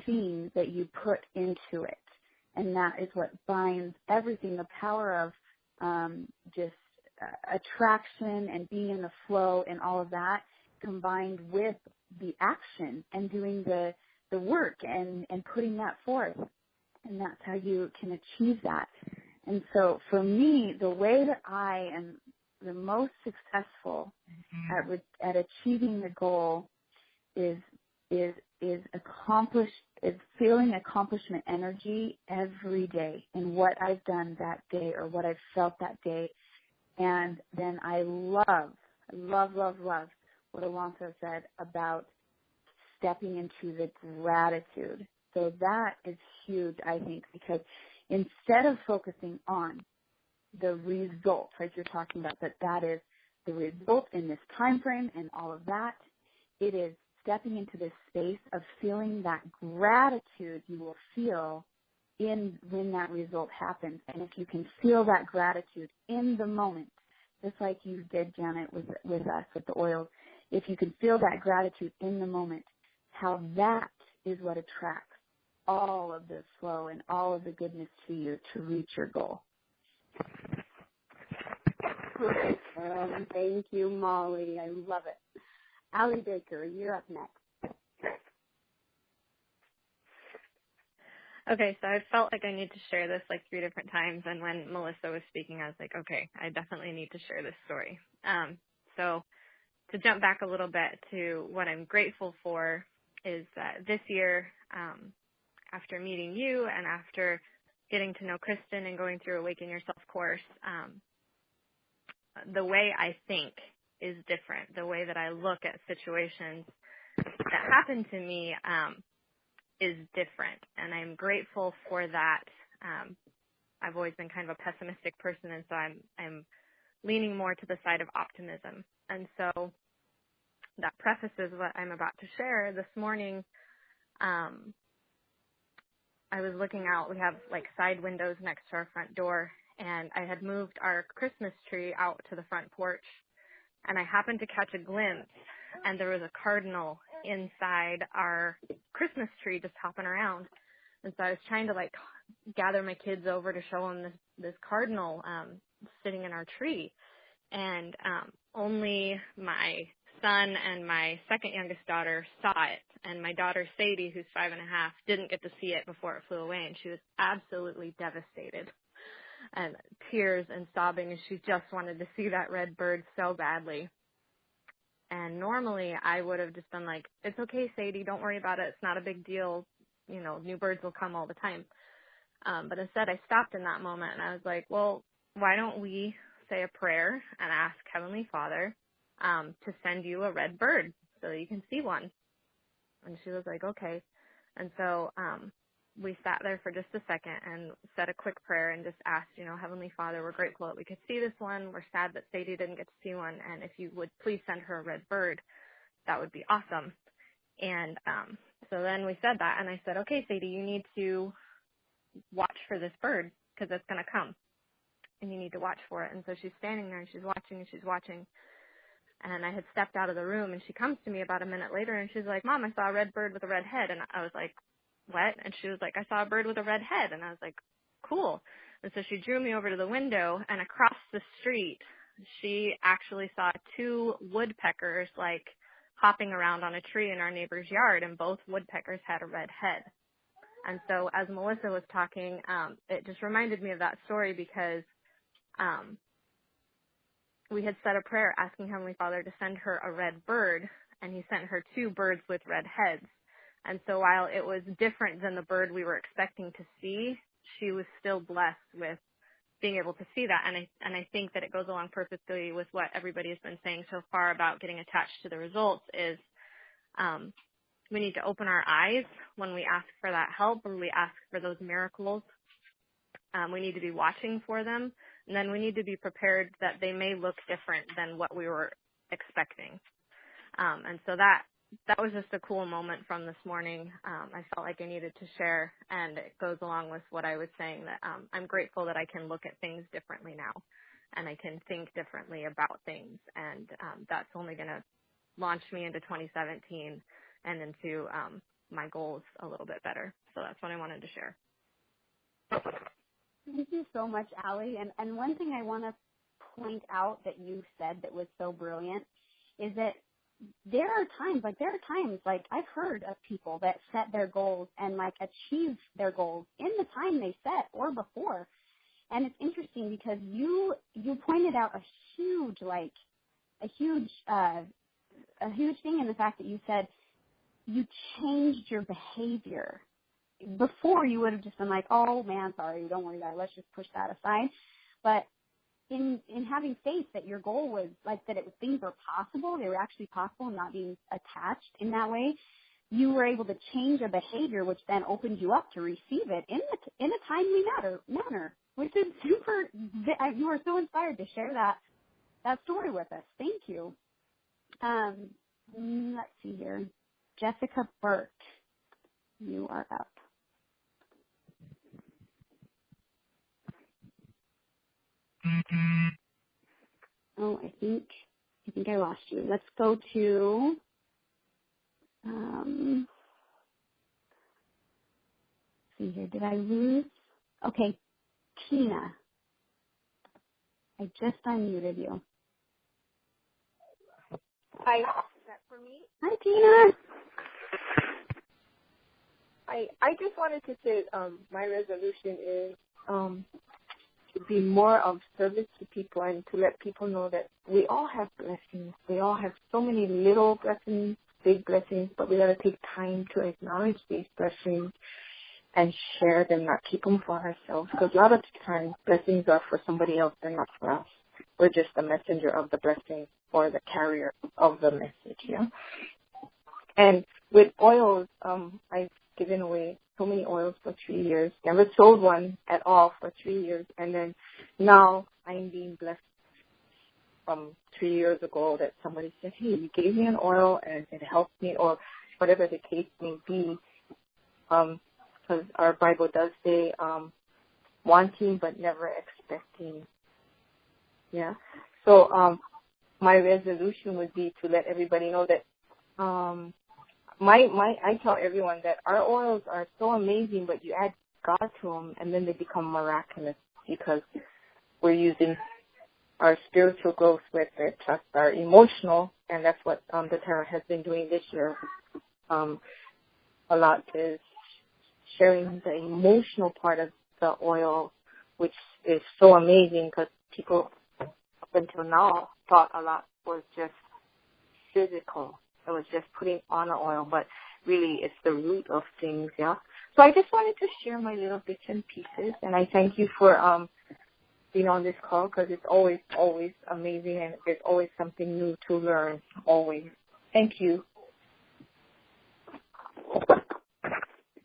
Speaker 1: thing that you put into it. And that is what binds everything, the power of attraction and being in the flow and all of that, combined with the action and doing the work and putting that forth. And that's how you can achieve that. And so for me, the way that I am the most successful at achieving the goal is feeling accomplishment energy every day in what I've done that day or what I've felt that day. And then I love what Alonso said about stepping into the gratitude. So that is huge, I think, because instead of focusing on the results, like you're talking about, that is the result in this time frame and all of that, it is stepping into this space of feeling that gratitude you will feel when that result happens. And if you can feel that gratitude in the moment, just like you did, Janet, with us with the oils, if you can feel that gratitude in the moment, how that is what attracts all of the flow and all of the goodness to you to reach your goal. Thank you, Molly. I love it. Allie Baker, you're up next.
Speaker 10: Okay, so I felt like I need to share this like 3 different times, and when Melissa was speaking, I was like, okay, I definitely need to share this story. So to jump back a little bit to what I'm grateful for is that this year, after meeting you and after getting to know Kristen and going through Awaken Yourself course, the way I think is different. The way that I look at situations that happen to me is different, and I'm grateful for that. I've always been kind of a pessimistic person, and so I'm leaning more to the side of optimism. And so that prefaces what I'm about to share. This morning, I was looking out. We have like side windows next to our front door, and I had moved our Christmas tree out to the front porch, and I happened to catch a glimpse, and there was a cardinal inside our Christmas tree just hopping around. And so I was trying to like gather my kids over to show them this cardinal sitting in our tree. And only my son and my second youngest daughter saw it. And my daughter, Sadie, who's 5.5, didn't get to see it before it flew away. And she was absolutely devastated and tears and sobbing. And she just wanted to see that red bird so badly. And normally I would have just been like, it's okay, Sadie, don't worry about it. It's not a big deal. You know, new birds will come all the time. But instead I stopped in that moment and I was like, well, why don't we say a prayer and ask Heavenly Father to send you a red bird so that you can see one? And she was like, okay. And so we sat there for just a second and said a quick prayer and just asked, you know, Heavenly Father, we're grateful that we could see this one. We're sad that Sadie didn't get to see one. And if you would please send her a red bird, that would be awesome. And so then we said that. And I said, okay, Sadie, you need to watch for this bird because it's going to come. And you need to watch for it. And so she's standing there and she's watching and she's watching. And I had stepped out of the room and she comes to me about a minute later and she's like, Mom, I saw a red bird with a red head. And I was like, what? And she was like, I saw a bird with a red head. And I was like, cool. And so she drew me over to the window and across the street, she actually saw 2 woodpeckers like hopping around on a tree in our neighbor's yard. And both woodpeckers had a red head. And so as Melissa was talking, it just reminded me of that story because we had said a prayer asking Heavenly Father to send her a red bird, and he sent her 2 birds with red heads. And so while it was different than the bird we were expecting to see, she was still blessed with being able to see that. And I think that it goes along perfectly with what everybody has been saying so far about getting attached to the results is we need to open our eyes when we ask for that help, when we ask for those miracles. We need to be watching for them. And then we need to be prepared that they may look different than what we were expecting. And so that was just a cool moment from this morning. I felt like I needed to share, and it goes along with what I was saying, that I'm grateful that I can look at things differently now, and I can think differently about things, and that's only going to launch me into 2017 and into my goals a little bit better. So that's what I wanted to share.
Speaker 1: Thank you so much, Allie. And one thing I want to point out that you said that was so brilliant is that there are times like I've heard of people that set their goals and like achieve their goals in the time they set or before. And it's interesting because you pointed out a huge thing in the fact that you said you changed your behavior. Before you would have just been like, oh man, sorry, don't worry about it, let's just push that aside. But in having faith that your goal was like that things were possible, they were actually possible and not being attached in that way, you were able to change a behavior which then opened you up to receive it in a timely manner, which is super. You are so inspired to share that story with us. Thank you. Let's see here. Jessica Burke, you are up. Oh, I think I lost you. Let's go to see here. Did I lose? Okay, Tina. I just unmuted you.
Speaker 11: Hi, is that for me?
Speaker 1: Hi, Tina.
Speaker 11: I just wanted to say my resolution is to be more of service to people and to let people know that we all have blessings. We all have so many little blessings, big blessings, but we got to take time to acknowledge these blessings and share them, not keep them for ourselves. Because a lot of times blessings are for somebody else, they're not for us. We're just the messenger of the blessing or the carrier of the message, yeah? And with oils, I've given away so many oils for 3 years. Never sold one at all for 3 years. And then now I'm being blessed from 3 years ago that somebody said, hey, you gave me an oil and it helped me, or whatever the case may be. Because our Bible does say wanting but never expecting. Yeah. So my resolution would be to let everybody know that I tell everyone that our oils are so amazing, but you add God to them, and then they become miraculous because we're using our spiritual growth with it, plus our emotional, and that's what the Tarot has been doing this year. A lot is sharing the emotional part of the oil, which is so amazing because people up until now thought a lot was just physical. It was just putting on the oil, but really it's the root of things, yeah. So I just wanted to share my little bits and pieces, and I thank you for being on this call because it's always amazing, and there's always something new to learn, always. Thank you.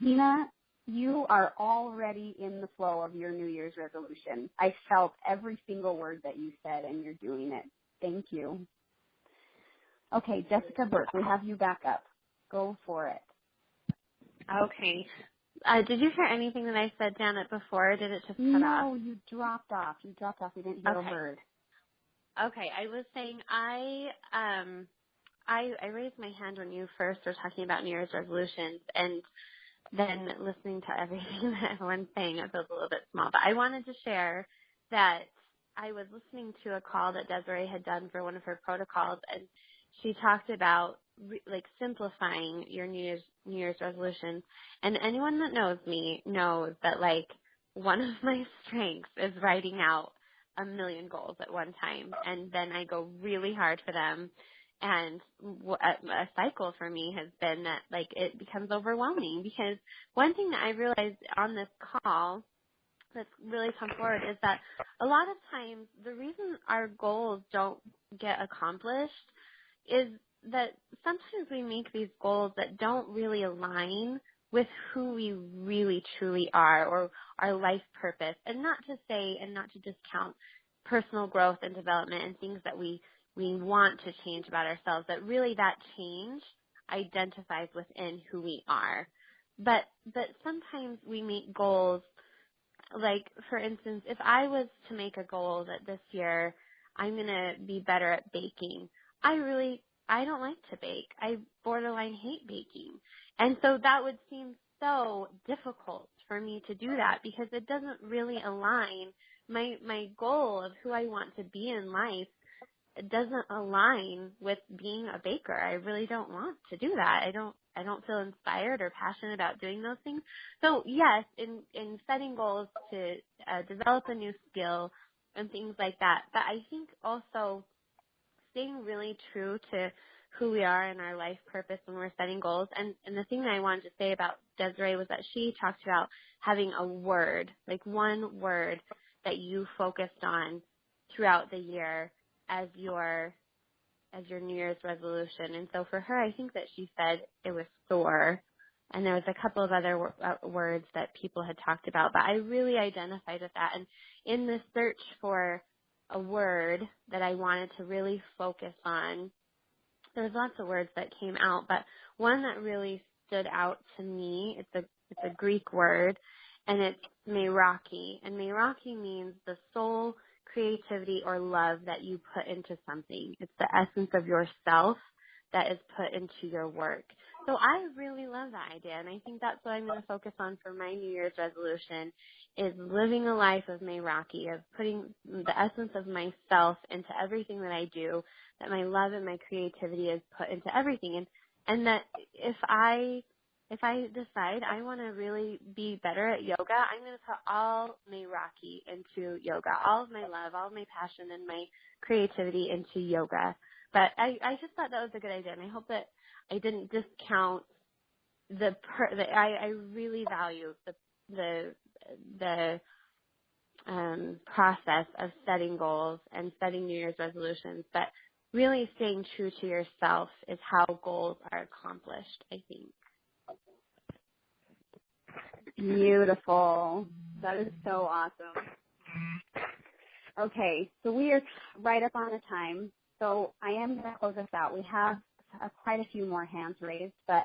Speaker 1: Tina, you are already in the flow of your New Year's resolution. I felt every single word that you said, and you're doing it. Thank you. Okay, Jessica Burke, we have you back up. Go for it.
Speaker 4: Okay. Did you hear anything that I said, Janet, before? Or did it just cut off?
Speaker 1: No, you dropped off. We didn't hear a word.
Speaker 4: Okay, I was saying I raised my hand when you first were talking about New Year's resolutions, and then listening to everything that everyone's saying, it feels a little bit small. But I wanted to share that I was listening to a call that Desiree had done for one of her protocols, and she talked about simplifying your New Year's resolutions. And anyone that knows me knows that one of my strengths is writing out 1 million goals at one time, and then I go really hard for them. And a cycle for me has been that it becomes overwhelming, because one thing that I realized on this call that's really come forward is that a lot of times the reason our goals don't get accomplished is that sometimes we make these goals that don't really align with who we really truly are, or our life purpose. And not to say and not to discount personal growth and development and things that we want to change about ourselves, that really that change identifies within who we are. But sometimes we make goals, for instance, if I was to make a goal that this year I'm going to be better at baking, I don't like to bake. I borderline hate baking. And so that would seem so difficult for me to do that, because it doesn't really align. My goal of who I want to be in life, it doesn't align with being a baker. I really don't want to do that. I don't feel inspired or passionate about doing those things. So yes, in setting goals to develop a new skill and things like that. But I think also staying really true to who we are and our life purpose when we're setting goals. And the thing that I wanted to say about Desiree was that she talked about having a word, one word that you focused on throughout the year as your New Year's resolution. And so for her, I think that she said it was soar. And there was a couple of other words that people had talked about, but I really identified with that. And in the search for a word that I wanted to really focus on, there's lots of words that came out, but one that really stood out to me, it's a Greek word, and it's meiraki. And meiraki means the soul, creativity, or love that you put into something. It's the essence of yourself that is put into your work. So I really love that idea, and I think that's what I'm going to focus on for my New Year's resolution, is living a life of meiraki, of putting the essence of myself into everything that I do, that my love and my creativity is put into everything. And that if I decide I want to really be better at yoga, I'm going to put all meiraki into yoga, all of my love, all of my passion and my creativity into yoga. But I just thought that was a good idea, and I hope that I didn't discount I really value the process of setting goals and setting New Year's resolutions, but really staying true to yourself is how goals are accomplished, I think.
Speaker 1: Beautiful. That is so awesome. Okay, so we are right up on the time, so I am going to close us out. We have quite a few more hands raised, but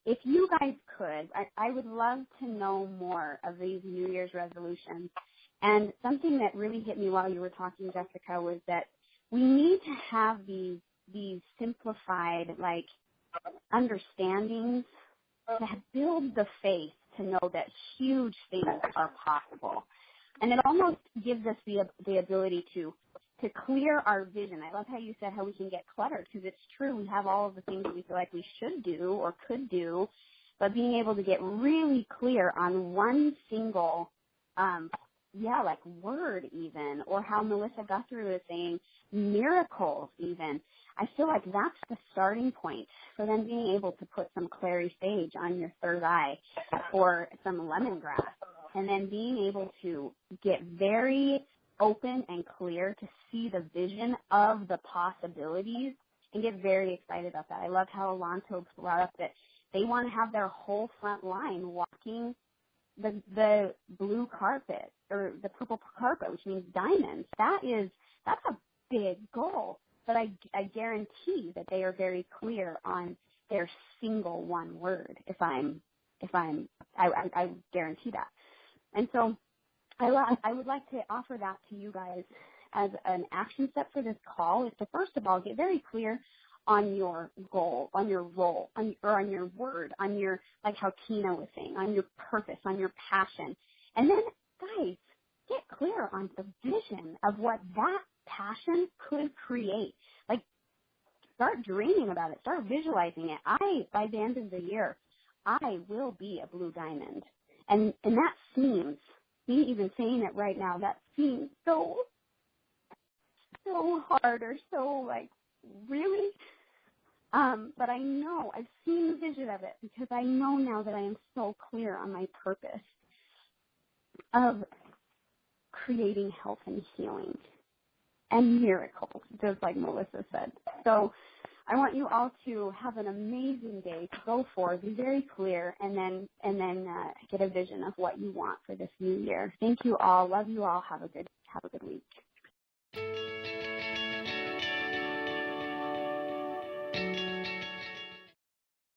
Speaker 1: if you guys could, I would love to know more of these New Year's resolutions. And something that really hit me while you were talking, Jessica, was that we need to have these simplified, understandings to build the faith to know that huge things are possible. And it almost gives us the ability to clear our vision. I love how you said how we can get cluttered, because it's true. We have all of the things that we feel like we should do or could do, but being able to get really clear on one single, like word even, or how Melissa Guthrie was saying, miracles even. I feel like that's the starting point for them being able to put some clary sage on your third eye or some lemongrass, and then being able to get very open and clear to see the vision of the possibilities and get very excited about that. I love how Alonto brought up that they want to have their whole front line walking the blue carpet or the purple carpet, which means diamonds. That's a big goal. But I guarantee that they are very clear on their single one word. I guarantee that. And so I would like to offer that to you guys as an action step for this call, is to first of all get very clear on your goal, on your role, or on your word, on your, like how Tina was saying, on your purpose, on your passion. And then, guys, get clear on the vision of what that passion could create. Like, start dreaming about it. Start visualizing it. By the end of the year, I will be a blue diamond. And that seems, me even saying it right now, that seems so hard, or so like, really? But I know, I've seen the vision of it, because I know now that I am so clear on my purpose of creating health and healing and miracles, just like Melissa said. So I want you all to have an amazing day, to go forward, be very clear, and then get a vision of what you want for this new year. Thank you all. Love you all. Have a good week.